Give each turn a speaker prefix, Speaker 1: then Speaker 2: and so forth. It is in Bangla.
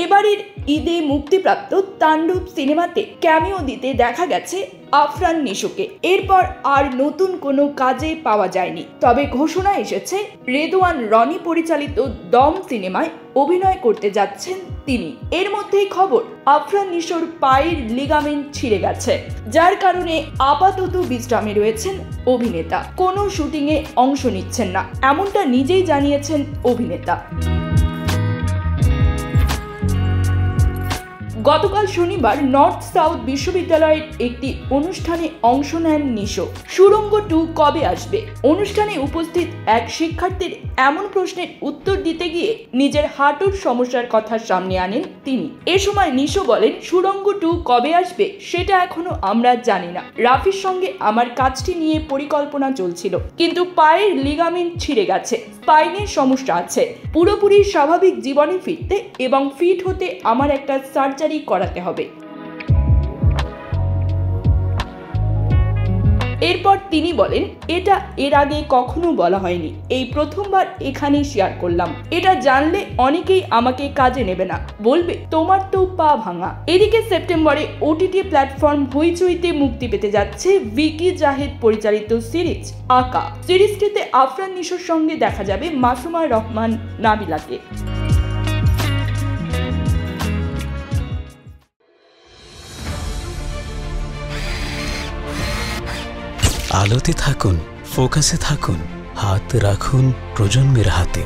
Speaker 1: এবারের ঈদে মুক্তিপ্রাপ্ত তাণ্ডব সিনেমাতে ক্যামিও দিতে দেখা গেছে আফরান নিশোকে। এরপর আর নতুন কোনো কাজে পাওয়া যায়নি। তবে ঘোষণা এসেছে রেদওয়ান রনি পরিচালিত দম সিনেমায় অভিনয় করতে যাচ্ছেন তিনি। এর মধ্যেই খবর, আফরান নিশোর পায়ের লিগামেন্ট ছিঁড়ে গেছে, যার কারণে আপাতত বিশ্রামে রয়েছেন অভিনেতা। কোনো শুটিংয়ে অংশ নিচ্ছেন না, এমনটা নিজেই জানিয়েছেন অভিনেতা। গতকাল শনিবার নর্থ সাউথ বিশ্ববিদ্যালয়ের একটি অনুষ্ঠানে অংশ নেন নিশো। সুড়ঙ্গ 2 কবে আসবে? অনুষ্ঠানে উপস্থিত এক শিক্ষার্থীর এমন প্রশ্নের উত্তর দিতে গিয়ে নিজের হাঁটুর সমস্যার কথা সামনে আনেন তিনি। এ সময় নিশো বলেন, সুড়ঙ্গ 2 কবে আসবে সেটা এখনো আমরা জানি না। রাফির সঙ্গে আমার কাজটি নিয়ে পরিকল্পনা চলছিল, কিন্তু পায়ের লিগামেন্ট ছিঁড়ে গেছে, স্পাইনের সমস্যা আছে। পুরোপুরি স্বাভাবিক জীবনে ফিরতে এবং ফিট হতে আমার একটা সার্জারি করাতে হবে। এরপর তিনি বলেন, এটা এর আগে কখনো বলা হয়নি, এই প্রথমবার এখানে শেয়ার করলাম। এটা জানলে অনেকেই আমাকে কাজে নেবে না, বলবে তোমার তো পা ভাঙা। এদিকে সেপ্টেম্বরে ওটিটি প্ল্যাটফর্ম হইচইতে মুক্তি পেতে যাচ্ছে ভিকি জাহেদ পরিচালিত সিরিজ আকা। সিরিজটিতে আফরান নিশোর সঙ্গে দেখা যাবে মাসুমা রহমান নাবিলাকে।
Speaker 2: আলোতে থাকুন, ফোকাসে থাকুন, হাত রাখুন প্রজন্মের হাতে।